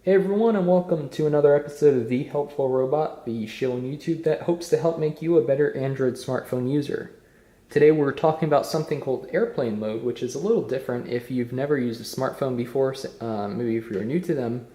Hey everyone, and welcome to another episode of The Helpful Robot, the show on YouTube that hopes to help make you a better Android smartphone user. Today we're talking about something called airplane mode, which is a little different if you've never used a smartphone before, maybe if you're new to them.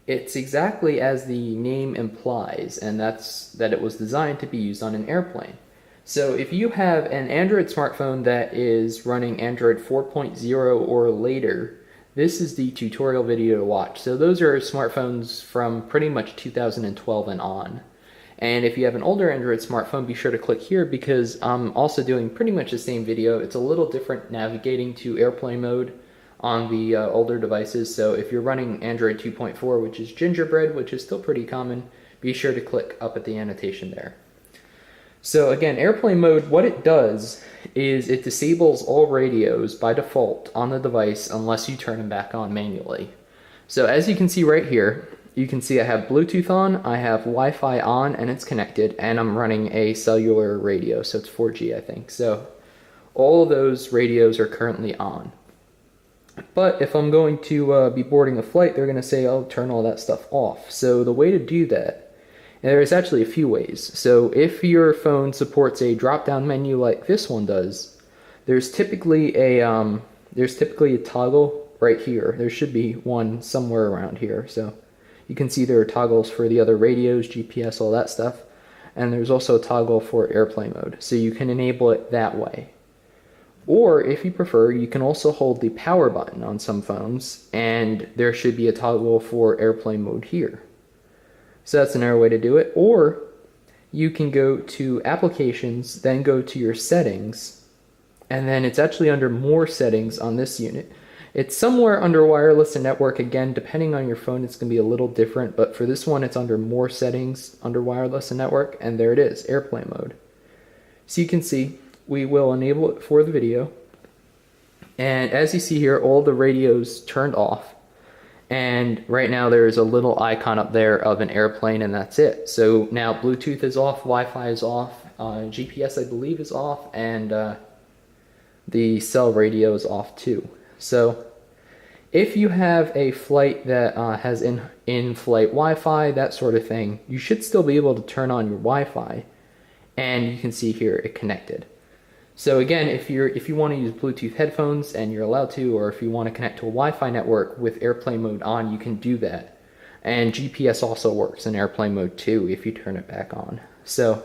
It's exactly as the name implies, and that's that it was designed to be used on an airplane. So if you have an Android smartphone that is running Android 4.0 or later, this is the tutorial video to watch. So those are smartphones from pretty much 2012 and on. And if you have an older Android smartphone, be sure to click here because I'm also doing pretty much the same video. It's a little different navigating to airplane mode on the older devices. So if you're running Android 2.4, which is Gingerbread, which is still pretty common, be sure to click up at the annotation there. So again, airplane mode, what it does is it disables all radios by default on the device unless you turn them back on manually. So as you can see right here, you can see I have Bluetooth on, I have Wi-Fi on and it's connected, and I'm running a cellular radio, so it's 4G I think. So all of those radios are currently on. But if I'm going to be boarding a flight, they're going to say, oh, turn all that stuff off. So the way to do that, and there's actually a few ways. So if your phone supports a drop-down menu like this one does, there's typically a toggle right here. There should be one somewhere around here. So you can see there are toggles for the other radios, GPS, all that stuff. And there's also a toggle for airplane mode. So you can enable it that way. Or if you prefer, you can also hold the power button on some phones, and there should be a toggle for airplane mode here. So that's another way to do it. Or you can go to Applications, then go to your Settings, and then it's actually under More Settings on this unit. It's somewhere under Wireless and Network. Again, depending on your phone, it's going to be a little different, but for this one, it's under More Settings, under Wireless and Network, and there it is, Airplane Mode. So you can see, we will enable it for the video, and as you see here, all the radios turned off. And right now there's a little icon up there of an airplane, and that's it. So now Bluetooth is off, Wi-Fi is off, GPS I believe is off, and the cell radio is off too. So if you have a flight that has in-flight Wi-Fi, that sort of thing, you should still be able to turn on your Wi-Fi, and you can see here it connected. So again, if you want to use Bluetooth headphones, and you're allowed to, or if you want to connect to a Wi-Fi network with airplane mode on, you can do that. And GPS also works in airplane mode too if you turn it back on. So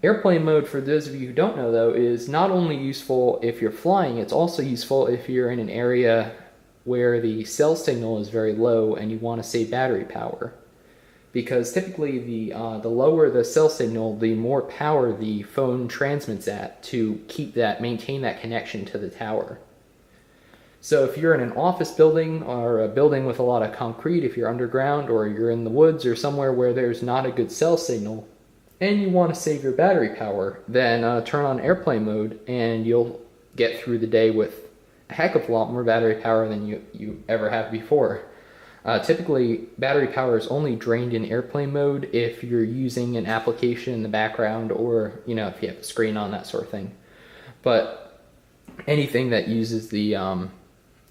airplane mode, for those of you who don't know though, is not only useful if you're flying, it's also useful if you're in an area where the cell signal is very low and you want to save battery power. Because typically the lower the cell signal, the more power the phone transmits at to maintain that connection to the tower. So if you're in an office building or a building with a lot of concrete, if you're underground or you're in the woods or somewhere where there's not a good cell signal and you want to save your battery power, then turn on airplane mode and you'll get through the day with a heck of a lot more battery power than you ever have before. Typically, battery power is only drained in airplane mode if you're using an application in the background, or if you have a screen on, that sort of thing. But anything that uses the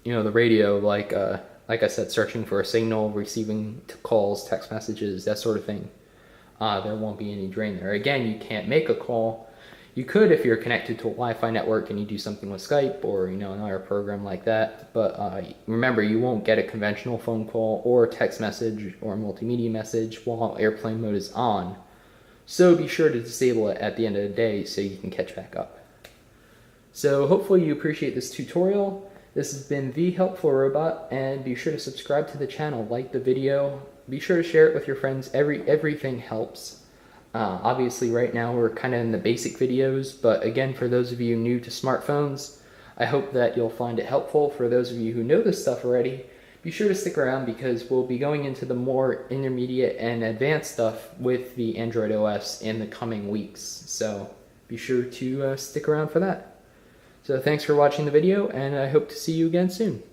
the radio, like I said, searching for a signal, receiving calls, text messages, that sort of thing, there won't be any drain there. Again, you can't make a call. You could if you're connected to a Wi-Fi network and you do something with Skype or another program like that. But remember, you won't get a conventional phone call or text message or multimedia message while airplane mode is on. So be sure to disable it at the end of the day so you can catch back up. So hopefully you appreciate this tutorial. This has been The Helpful Robot, and be sure to subscribe to the channel, like the video, be sure to share it with your friends. Everything helps. Obviously right now we're kind of in the basic videos, but again, for those of you new to smartphones, I hope that you'll find it helpful. For those of you who know this stuff already, be sure to stick around because we'll be going into the more intermediate and advanced stuff with the Android OS in the coming weeks. So be sure to stick around for that. So thanks for watching the video, and I hope to see you again soon.